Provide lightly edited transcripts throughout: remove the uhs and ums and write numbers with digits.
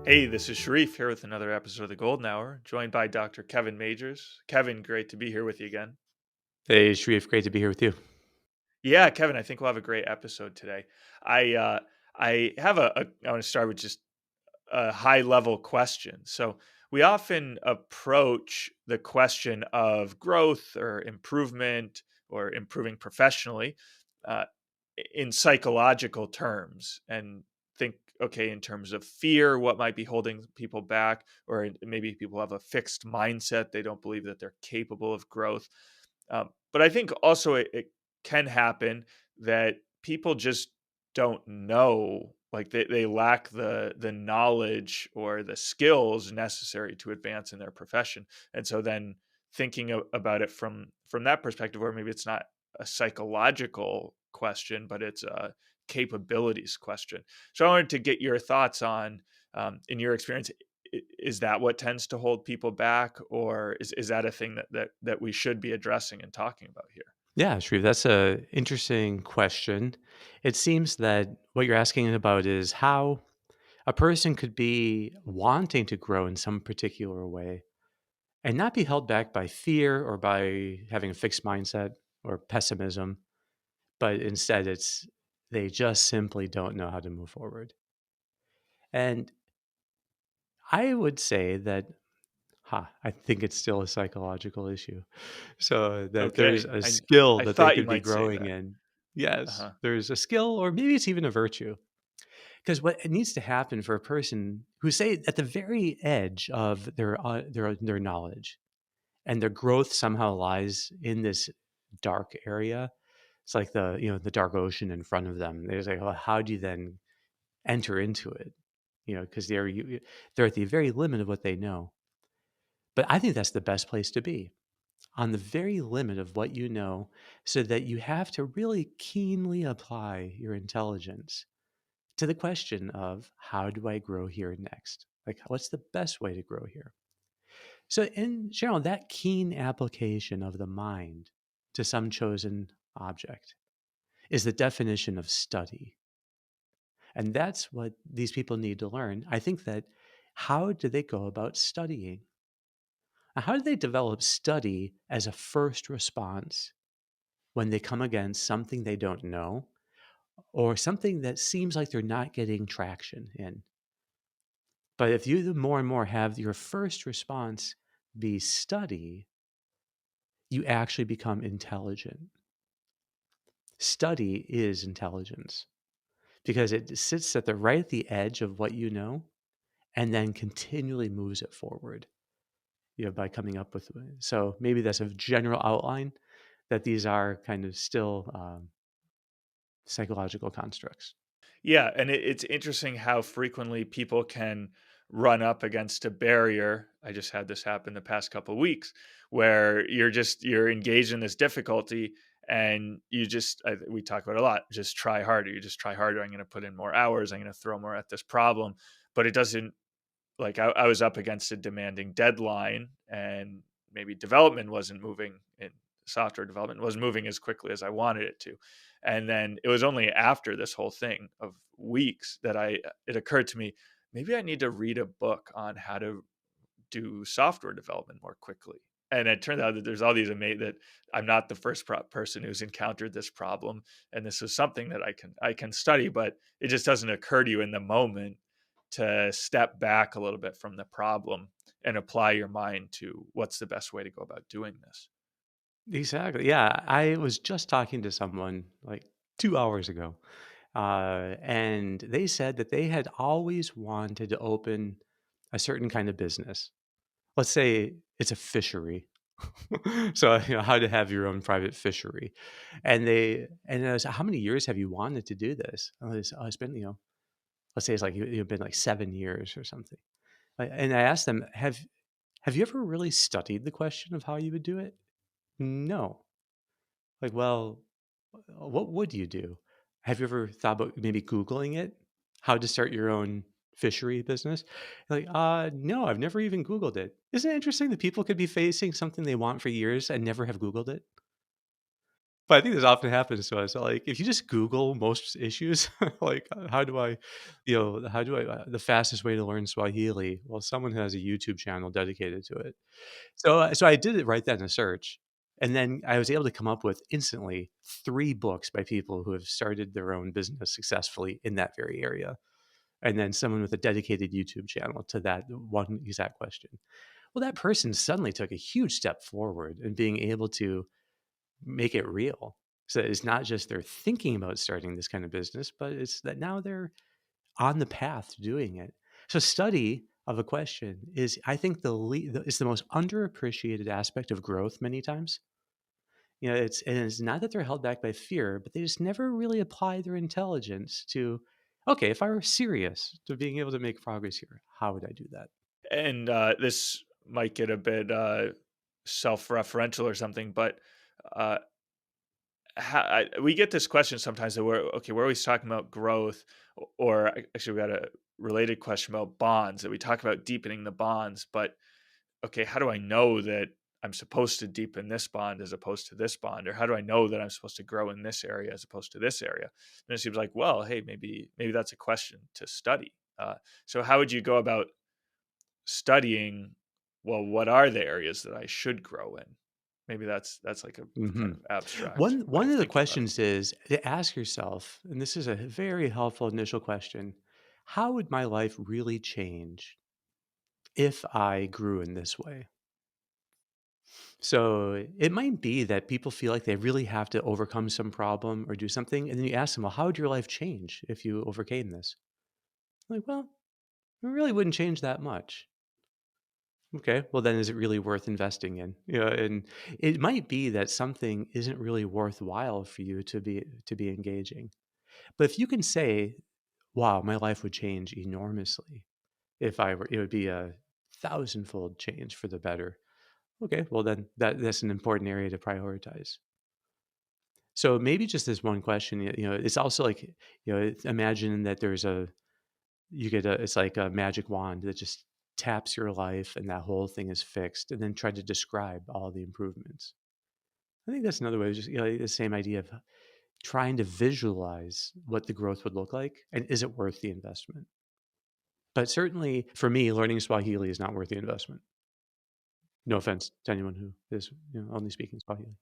Hey, this is Sharif here with another episode of the Golden Hour, joined by Dr. Kevin Majors. Kevin, great to be here with you again. Hey, Sharif, great to be here with you. Yeah, Kevin, I think we'll have a great episode today. I uh, I have I want to start with just a high level question. So we often approach the question of growth or improvement or improving professionally uh, in psychological terms and think, okay, in terms of fear, what might be holding people back, or maybe people have a fixed mindset. They don't believe that they're capable of growth. But I think also it can happen that people just don't know, like they lack the knowledge or the skills necessary to advance in their profession. And so then thinking about it from that perspective, or maybe it's not a psychological question, but it's a capabilities question. So I wanted to get your thoughts on, in your experience, is that what tends to hold people back, or is that a thing that we should be addressing and talking about here? Yeah, Sharif, that's a interesting question. It seems that what you're asking about is how a person could be wanting to grow in some particular way and not be held back by fear or by having a fixed mindset or pessimism, but instead it's they just simply don't know how to move forward. And I would say that I think it's still a psychological issue. So that there's Okay, a I skill I that they thought you could be might say growing that. in. Yes, Uh-huh. there's a skill, or maybe it's even a virtue. Because what it needs to happen for a person who say at the very edge of their knowledge and their growth somehow lies in this dark area. It's like the dark ocean in front of them. There's like, well, how do you then enter into it? Because they're at the very limit of what they know. But I think that's the best place to be, on the very limit of what you know, so that you have to really keenly apply your intelligence to the question of how do I grow here next? Like, what's the best way to grow here? So, in general, that keen application of the mind to some chosen object is the definition of study. And that's what these people need to learn. I think that how do they go about studying? How do they develop study as a first response when they come against something they don't know or something that seems like they're not getting traction in? But if you more and more have your first response be study, you actually become intelligent. Study is intelligence because it sits at the right at the edge of what you know and then continually moves it forward. By coming up with. So maybe that's a general outline that these are kind of still psychological constructs. Yeah, and it's interesting how frequently people can run up against a barrier. I just had this happen the past couple of weeks where you're engaged in this difficulty and we talk about it a lot. Just try harder. You just try harder. I'm going to put in more hours. I'm going to throw more at this problem, but it doesn't, like I was up against a demanding deadline, and maybe development wasn't moving in software development wasn't moving as quickly as I wanted it to. And then it was only after this whole thing of weeks that it occurred to me, maybe I need to read a book on how to do software development more quickly. And it turned out that there's all these amazing that I'm not the first person who's encountered this problem, and this is something that I can study, but it just doesn't occur to you in the moment to step back a little bit from the problem and apply your mind to what's the best way to go about doing this. Exactly. Yeah. I was just talking to someone like 2 hours ago, and they said that they had always wanted to open a certain kind of business. Let's say it's a fishery. So, how to have your own private fishery. And I was, how many years have you wanted to do this? It's been, let's say it's like you've been like 7 years or something. And I asked them, have you ever really studied the question of how you would do it? No. Like, well, what would you do? Have you ever thought about maybe Googling it? How to start your own fishery business? Like, no, I've never even Googled it. Isn't it interesting that people could be facing something they want for years and never have Googled it? But I think this often happens to us. So, like, if you just Google most issues, like, how do I, how do I, the fastest way to learn Swahili? Well, someone has a YouTube channel dedicated to it. So I did it right then in a search. And then I was able to come up with instantly 3 books by people who have started their own business successfully in that very area. And then someone with a dedicated YouTube channel to that one exact question. Well, that person suddenly took a huge step forward in being able to make it real. So it's not just they're thinking about starting this kind of business, but it's that now they're on the path to doing it. So study of a question is, I think, it's the most underappreciated aspect of growth many times. It's not that they're held back by fear, but they just never really apply their intelligence to, okay, if I were serious to being able to make progress here, how would I do that? And this might get a bit self-referential or something, but uh, we get this question sometimes that we're always talking about growth, or actually we got a related question about bonds that we talk about deepening the bonds, but okay, how do I know that I'm supposed to deepen this bond as opposed to this bond? Or how do I know that I'm supposed to grow in this area as opposed to this area? And it seems like, well, hey, maybe that's a question to study. So how would you go about studying? Well, what are the areas that I should grow in? Maybe that's like a kind hmm of abstract way One of of the thinking about it. questions is to ask yourself, and this is a very helpful initial question: how would my life really change if I grew in this way? So it might be that people feel like they really have to overcome some problem or do something. And then you ask them, well, how would your life change if you overcame this? Like, well, it really wouldn't change that much. Okay, well, then is it really worth investing in? And it might be that something isn't really worthwhile for you to be engaging. But if you can say, wow, my life would change enormously if I were, it would be a thousandfold change for the better. Okay, well then that's an important area to prioritize. So maybe just this one question, it's also like, imagine that you get it's like a magic wand that just taps your life and that whole thing is fixed, and then try to describe all the improvements. I think that's another way, just, the same idea of trying to visualize what the growth would look like and is it worth the investment? But certainly for me, learning Swahili is not worth the investment. No offense to anyone who is, only speaking Swahili.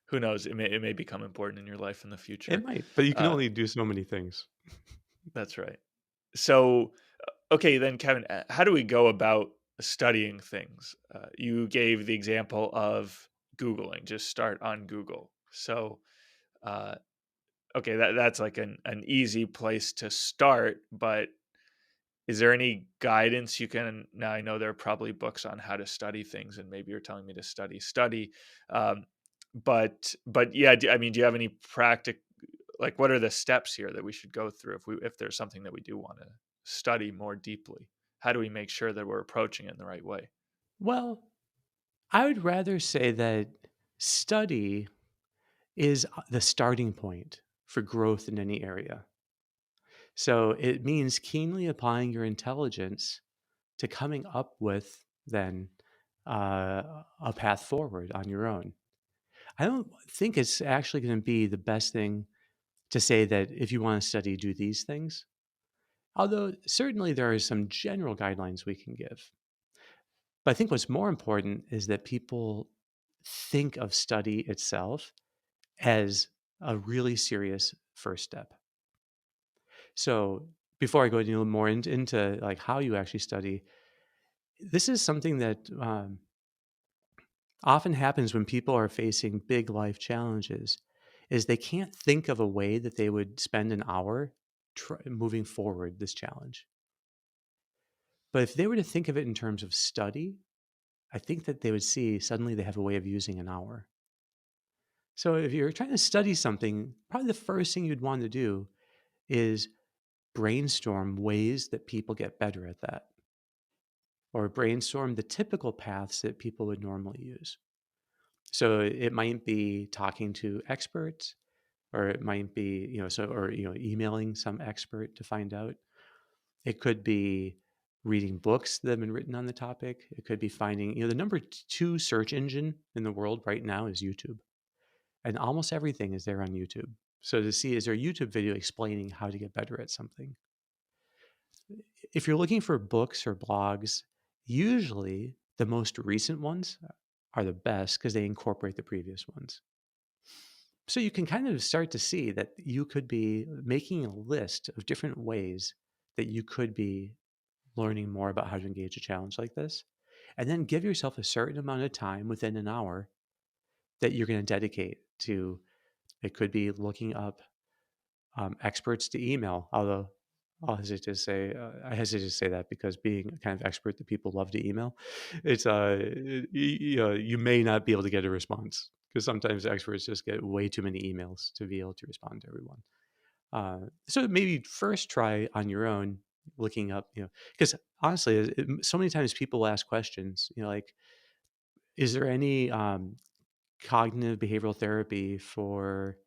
Who knows? It may become important in your life in the It future. might, but you can Uh, only do so many things. that's right. So, okay, then Kevin, how do we go about studying things? You gave the example of Googling, just start on Google. So, uh, okay, that's like an easy place to start, but is there any guidance you can? Now I know there are probably books on how to study things, and maybe you're telling me to study. Um, but yeah, I mean, do you have any practic like what are the steps here that we should go through if there's something that we do want to study more deeply? How do we make sure that we're approaching it in the right way? Well, I would rather say that study is the starting point for growth in any area. So it means keenly applying your intelligence to coming up with then a path forward on your own. I don't think it's actually going to be the best thing to say that if you want to study, do these things. Although certainly there are some general guidelines we can give. But I think what's more important is that people think of study itself as a really serious first step. So before I go more into like how you actually study, this is something that often happens when people are facing big life challenges is they can't think of a way that they would spend an hour moving forward this challenge. But if they were to think of it in terms of study, I think that they would see suddenly they have a way of using an hour. So if you're trying to study something, probably the first thing you'd want to do is brainstorm ways that people get better at that, or brainstorm the typical paths that people would normally use. So it might be talking to experts, or it might be, or, emailing some expert to find out. It could be reading books that have been written on the topic. It could be finding, the number two search engine in the world right now is YouTube. and almost everything is there on YouTube. So to see, is there a YouTube video explaining how to get better at something? If you're looking for books or blogs, usually the most recent ones are the best because they incorporate the previous ones. So you can kind of start to see that you could be making a list of different ways that you could be learning more about how to engage a challenge like this. And then give yourself a certain amount of time within an hour that you're going to dedicate to. It could be looking up experts to email, although I hesitate to say that because being a kind of expert that people love to email, it's you may not be able to get a response because sometimes experts just get way too many emails to be able to respond to everyone. So maybe first try on your own looking up, because honestly, so many times people ask questions, like, is there any cognitive behavioral therapy for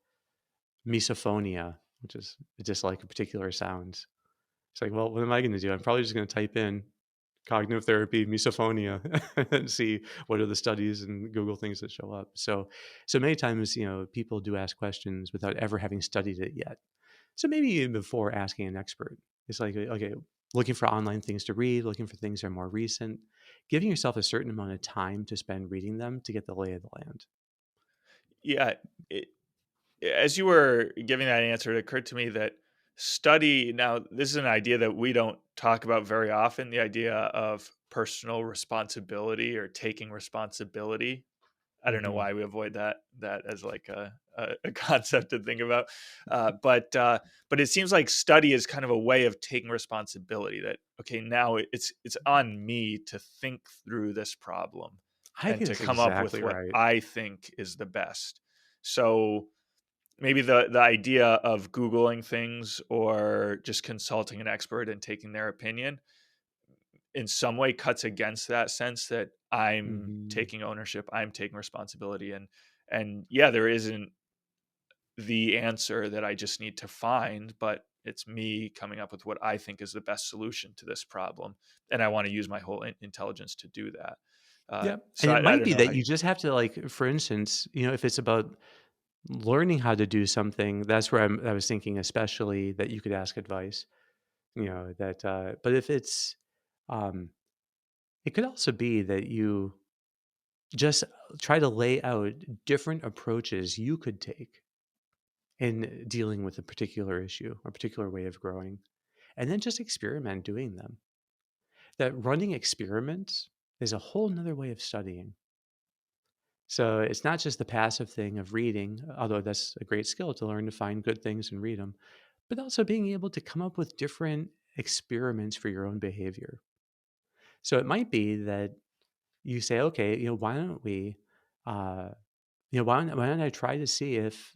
misophonia, which is a dislike of particular sounds? It's like, well, what am I going to do? I'm probably just going to type in cognitive therapy, misophonia, and see what are the studies and Google things that show up. So many times, people do ask questions without ever having studied it yet. So maybe even before asking an expert, it's like, okay, looking for online things to read, looking for things that are more recent, giving yourself a certain amount of time to spend reading them to get the lay of the land. Yeah, it, as you were giving that answer, it occurred to me that study now, this is an idea that we don't talk about very often, the idea of personal responsibility or taking responsibility. I don't know Hmm. why we avoid that as like a concept to think about, but it seems like study is kind of a way of taking responsibility. That okay, now it's on me to think through this problem I and think to that's come up with exactly what right. I think is the best. So maybe the idea of googling things or just consulting an expert and taking their opinion in some way cuts against that sense that I'm Hmm. taking ownership, I'm taking responsibility, and yeah, there isn't the answer that I just need to find, but it's me coming up with what I think is the best solution to this problem, and I want to use my whole intelligence to do that. Yeah. So And it I might don't be know that how you you. just have to, like, for instance, if it's about learning how to do something, that's where I was thinking, especially that you could ask advice, but if it's, um, it could also be that you just try to lay out different approaches you could take in dealing with a particular issue, a particular way of growing, and then just experiment doing them. That running experiments is a whole nother way of studying. So it's not just the passive thing of reading, although that's a great skill to learn to find good things and read them, but also being able to come up with different experiments for your own behavior. So it might be that you say, okay, why don't we, uh, why don't I try to see if,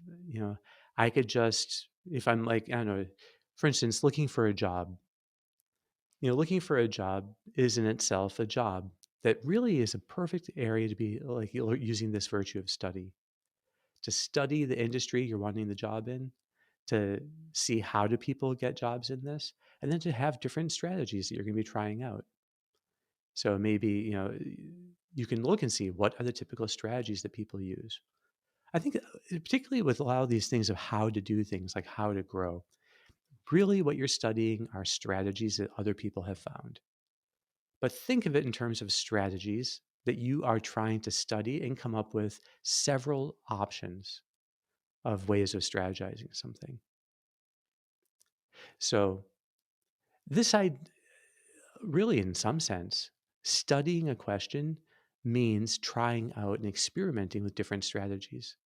I could just, if I'm like, I don't know, for instance, looking for a job, looking for a job is in itself a job that really is a perfect area to be like using this virtue of study, to study the industry you're wanting the job in, to see how do people get jobs in this, and then to have different strategies that you're going to be trying out. So maybe, you can look and see what are the typical strategies that people use. I think particularly with a lot of these things of how to do things, like how to grow, really what you're studying are strategies that other people have found. But think of it in terms of strategies that you are trying to study and come up with several options of ways of strategizing something. So this I really, in some sense, studying a question means trying out and experimenting with different strategies.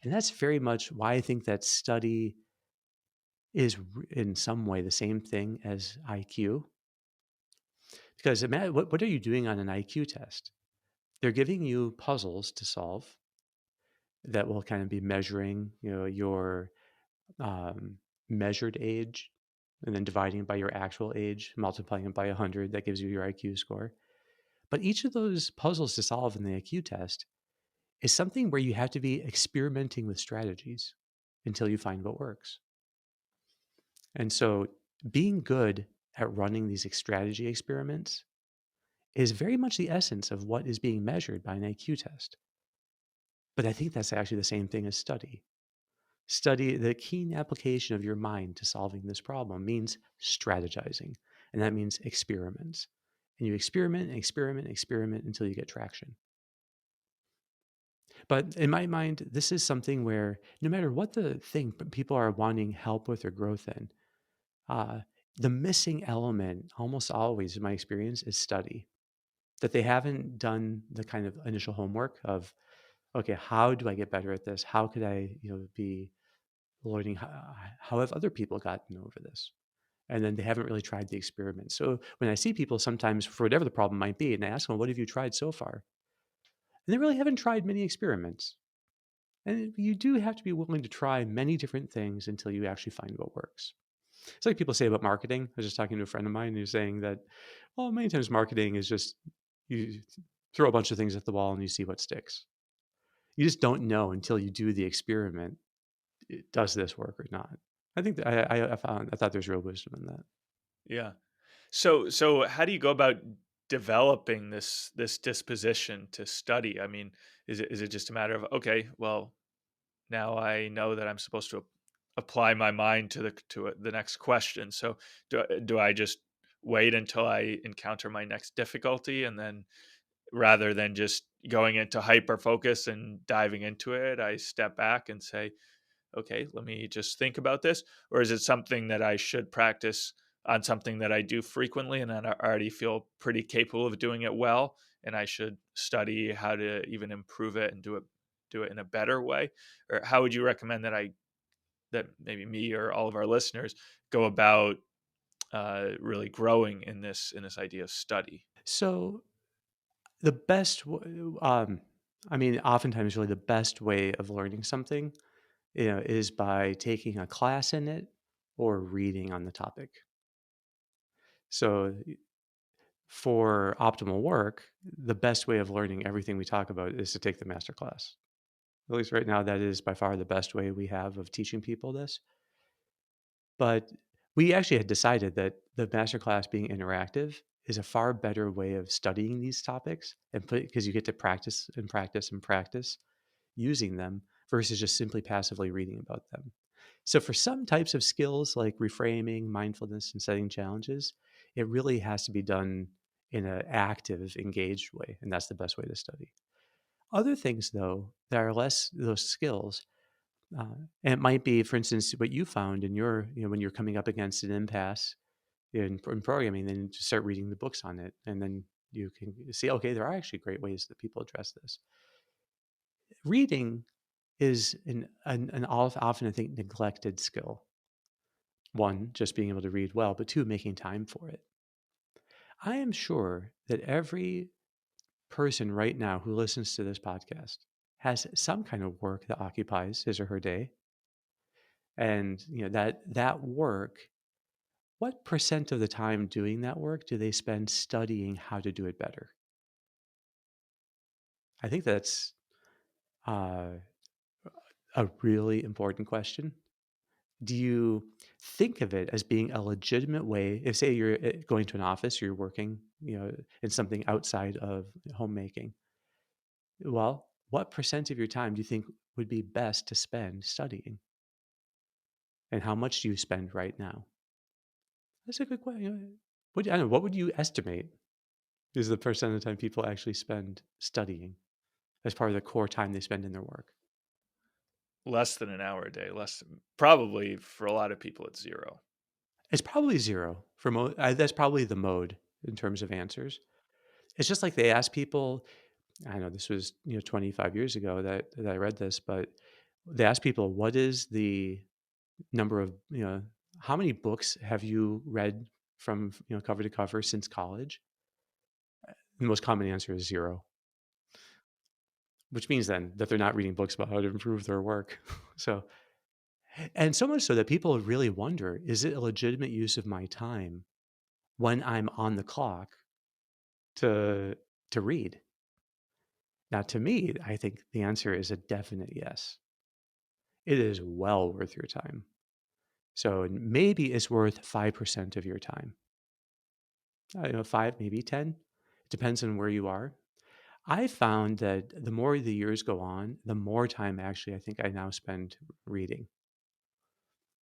And that's very much why I think that study is in some way the same thing as IQ. Because imagine, what are you doing on an IQ test? They're giving you puzzles to solve that will kind of be measuring, your um, measured age, and then dividing it by your actual age, multiplying it by 100. That gives you your IQ score. But each of those puzzles to solve in the IQ test is something where you have to be experimenting with strategies until you find what works. And so being good at running these strategy experiments is very much the essence of what is being measured by an IQ test. But I think that's actually the same thing as study. Study, the keen application of your mind to solving this problem means strategizing, and that means experiments. And you experiment and experiment and experiment until you get traction. But in my mind, this is something where no matter what the thing people are wanting help with or growth in, uh, the missing element almost always, in my experience, is study. That they haven't done the kind of initial homework of, okay, how do I get better at this? How could I, be learning how have other people gotten over this? And then they haven't really tried the experiment. So when I see people sometimes for whatever the problem might be, and I ask them, what have you tried so far? And they really haven't tried many experiments. And you do have to be willing to try many different things until you actually find what works. It's like people say about marketing. I was just talking to a friend of mine who's saying that, well, many times marketing is just you throw a bunch of things at the wall and you see what sticks. You just don't know until you do the experiment. Does this work or not? I think that I thought there's real wisdom in that. Yeah. So how do you go about developing this disposition to study? I mean, is it just a matter of, okay, well, now I know that I'm supposed to apply my mind to the next question. So do I just wait until I encounter my next difficulty, and then rather than just going into hyper focus and diving into it, I step back and say, okay, let me just think about this? Or is it something that I should practice on something that I do frequently and I already feel pretty capable of doing it well? And I should study how to even improve it and do it in a better way? Or how would you recommend that maybe me or all of our listeners go about really growing in this idea of study? So the best, I mean, oftentimes really the best way of learning something, is by taking a class in it or reading on the topic. So for optimal work, the best way of learning everything we talk about is to take the master class. At least right now, that is by far the best way we have of teaching people this. But we actually had decided that the master class being interactive is a far better way of studying these topics and put because you get to practice and practice and practice using them versus just simply passively reading about them. So for some types of skills like reframing, mindfulness, and setting challenges, it really has to be done in an active, engaged way, and that's the best way to study. Other things, though, that are less those skills, and it might be, for instance, what you found in your, when you're coming up against an impasse in programming, then you just start reading the books on it, and then you can see, okay, there are actually great ways that people address this. Reading is often, I think, neglected skill. One, just being able to read well, but two, making time for it. I am sure that every person right now who listens to this podcast has some kind of work that occupies his or her day. And that work, what percent of the time doing that work do they spend studying how to do it better? I think that's uh, a really important question. Do you think of it as being a legitimate way? If, say, you're going to an office, you're working, in something outside of homemaking. Well, what percent of your time do you think would be best to spend studying? And how much do you spend right now? That's a good question. I don't know, what would you estimate is the percent of the time people actually spend studying as part of the core time they spend in their work? Less than an hour a day, probably for a lot of people, it's zero. It's probably zero for that's probably the mode in terms of answers. It's just like they ask people. I know this was 25 years ago that I read this, but they asked people, "What is the number of how many books have you read from cover to cover since college?" The most common answer is zero, which means then that they're not reading books about how to improve their work. So, and so much so that people really wonder, is it a legitimate use of my time when I'm on the clock to read? Now, to me, I think the answer is a definite yes. It is well worth your time. So maybe it's worth 5% of your time. I don't know, 5, maybe 10. It depends on where you are. I found that the more the years go on, the more time actually I think I now spend reading.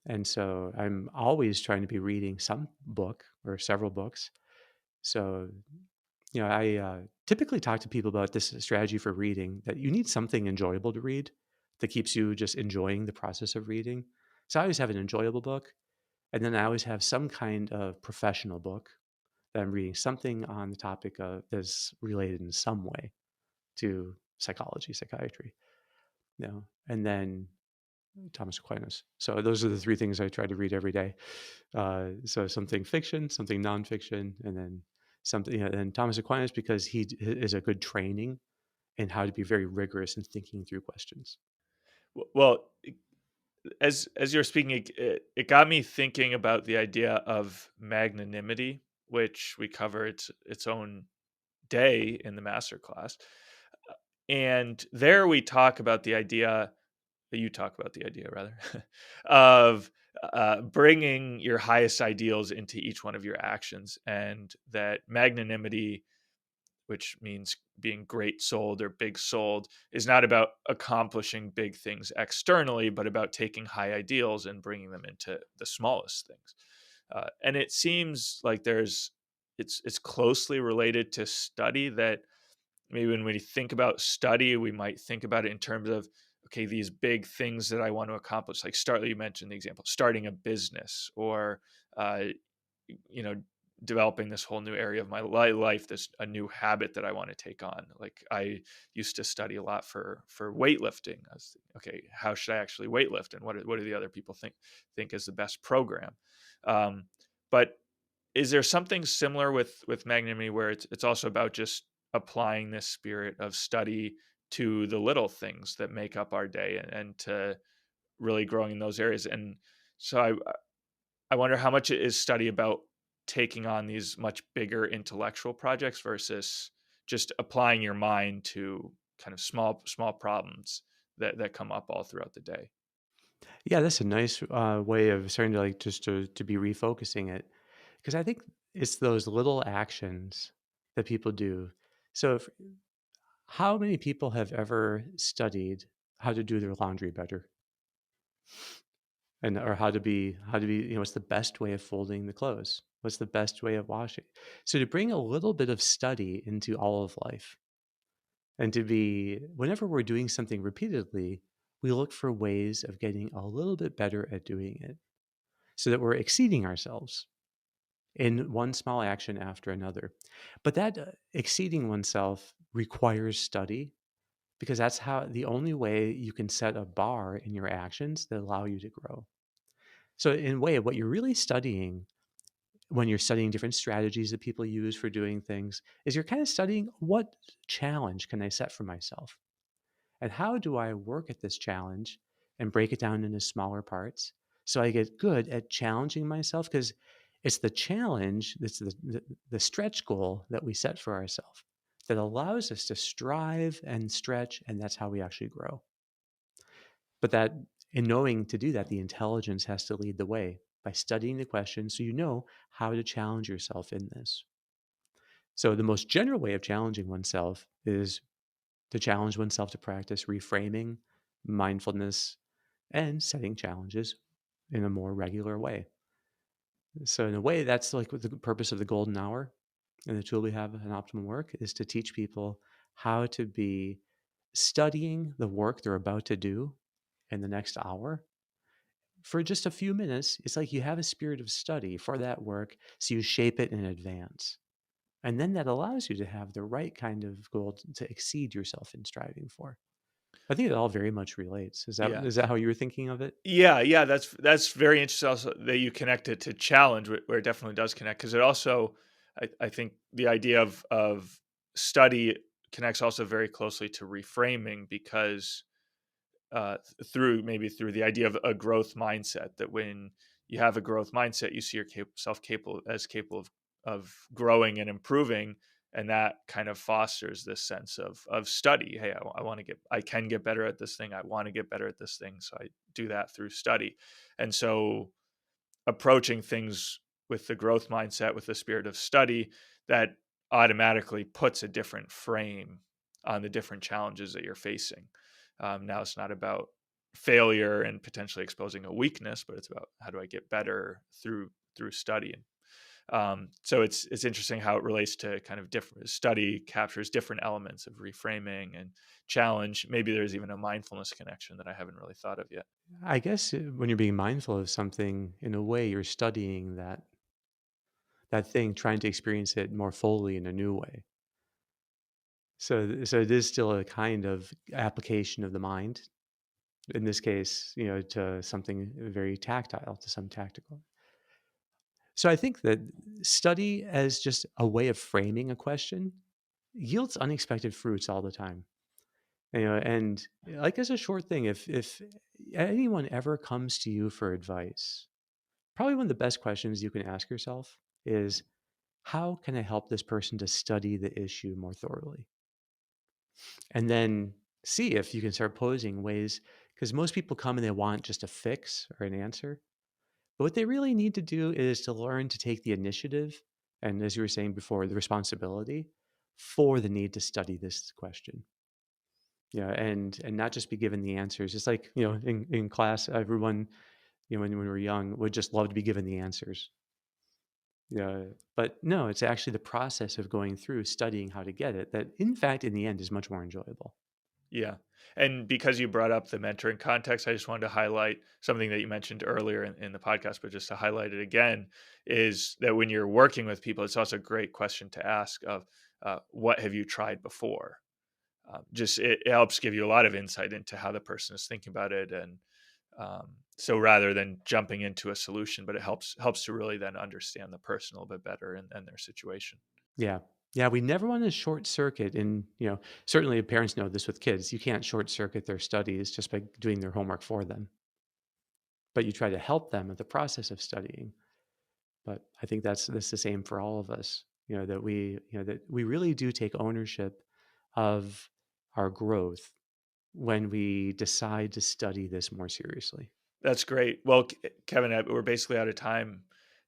And so I'm always trying to be reading some book or several books. So, I typically talk to people about this strategy for reading that you need something enjoyable to read that keeps you just enjoying the process of reading. So I always have an enjoyable book. And then I always have some kind of professional book that I'm reading, something on the topic of that's related in some way to psychology, psychiatry, and then Thomas Aquinas. So those are the three things I try to read every day. So something fiction, something nonfiction, and then something. And Thomas Aquinas because is a good training in how to be very rigorous in thinking through questions. Well, as you're speaking, it got me thinking about the idea of magnanimity, which we cover its own day in the master class. And there we talk about the idea, you talk about the idea rather, of bringing your highest ideals into each one of your actions, and that magnanimity, which means being great souled or big souled, is not about accomplishing big things externally, but about taking high ideals and bringing them into the smallest things. And it seems like it's closely related to study. That maybe when we think about study, we might think about it in terms of, okay, these big things that I want to accomplish, like start. You mentioned the example, starting a business, or uh, you know developing this whole new area of my life, this a new habit that I want to take on. Like, I used to study a lot for weightlifting. I was thinking, okay, how should I actually weightlift, and what do the other people think is the best program? Um, but is there something similar with magnanimity, where it's also about just applying this spirit of study to the little things that make up our day, and to really growing in those areas? And so I wonder how much it is study about taking on these much bigger intellectual projects versus just applying your mind to kind of small problems that come up all throughout the day. Yeah, that's a nice way of starting to like just to be refocusing it, because I think it's those little actions that people do. So, how many people have ever studied how to do their laundry better, and or how to be what's the best way of folding the clothes? What's the best way of washing? So to bring a little bit of study into all of life, and to be whenever we're doing something repeatedly, we look for ways of getting a little bit better at doing it, so that we're exceeding ourselves in one small action after another. But that exceeding oneself requires study, because that's how the only way you can set a bar in your actions that allow you to grow. So, in a way, what you're really studying when you're studying different strategies that people use for doing things is you're kind of studying, what challenge can I set for myself? And how do I work at this challenge and break it down into smaller parts so I get good at challenging myself? Because it's the challenge, it's the stretch goal that we set for ourselves that allows us to strive and stretch, and that's how we actually grow. But that, in knowing to do that, the intelligence has to lead the way by studying the question so you know how to challenge yourself in this. So, the most general way of challenging oneself is to challenge oneself to practice reframing, mindfulness, and setting challenges in a more regular way. So, in a way, that's like what the purpose of the golden hour and the tool we have in Optimal Work is to teach people how to be studying the work they're about to do in the next hour for just a few minutes. It's like you have a spirit of study for that work, so you shape it in advance. And then that allows you to have the right kind of goal to exceed yourself in striving for. I think it all very much relates. Is that Yeah. is that how you were thinking of it? Yeah, that's very interesting also that you connect it to challenge, where it definitely does connect, because it also, I think the idea of study connects also very closely to reframing, because through the idea of a growth mindset, that when you have a growth mindset, you see yourself capable of growing and improving, and that kind of fosters this sense of study. Hey, I can get better at this thing. I want to get better at this thing, so I do that through study. And so approaching things with the growth mindset, with the spirit of study, that automatically puts a different frame on the different challenges that you're facing. Now it's not about failure and potentially exposing a weakness, but it's about how do I get better through study. So it's interesting how it relates to kind of different study captures different elements of reframing and challenge. Maybe there's even a mindfulness connection that I haven't really thought of yet. I guess when you're being mindful of something, in a way, you're studying that thing, trying to experience it more fully in a new way. So it is still a kind of application of the mind. In this case, to something very tactile, to some tactical. So I think that study as just a way of framing a question yields unexpected fruits all the time. And like as a short thing, if anyone ever comes to you for advice, probably one of the best questions you can ask yourself is, how can I help this person to study the issue more thoroughly? And then see if you can start posing ways, because most people come and they want just a fix or an answer. But what they really need to do is to learn to take the initiative and, as you were saying before, the responsibility for the need to study this question. And not just be given the answers. It's like, in class, everyone, when we were young, would just love to be given the answers. Yeah. But no, it's actually the process of going through studying how to get it that, in fact, in the end is much more enjoyable. Yeah. And because you brought up the mentoring context, I just wanted to highlight something that you mentioned earlier in the podcast, but just to highlight it again, is that when you're working with people, it's also a great question to ask of what have you tried before? Just it helps give you a lot of insight into how the person is thinking about it. And so rather than jumping into a solution, but it helps to really then understand the person a little bit better and their situation. Yeah. Yeah, we never want to short circuit. And, certainly parents know this with kids. You can't short circuit their studies just by doing their homework for them, but you try to help them with the process of studying. But I think that's the same for all of us, that we really do take ownership of our growth when we decide to study this more seriously. That's great. Well, Kevin, we're basically out of time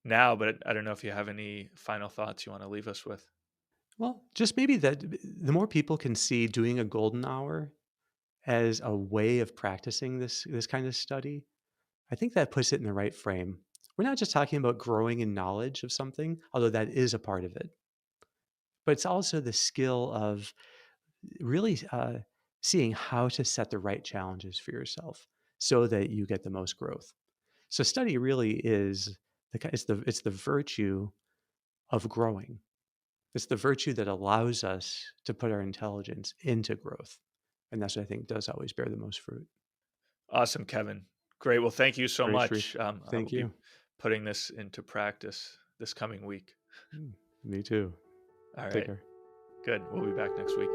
now, but I don't know if you have any final thoughts you want to leave us with. Well, just maybe that the more people can see doing a golden hour as a way of practicing this kind of study, I think that puts it in the right frame. We're not just talking about growing in knowledge of something, although that is a part of it, but it's also the skill of really seeing how to set the right challenges for yourself so that you get the most growth. So study really is it's the virtue of growing. It's the virtue that allows us to put our intelligence into growth. And that's what I think does always bear the most fruit. Awesome, Kevin. Great. Well, thank you so Great, Sharif. much. I will Thank be you. putting this into practice this coming week. Mm, me too. All Take right. care. Good. We'll be back next week.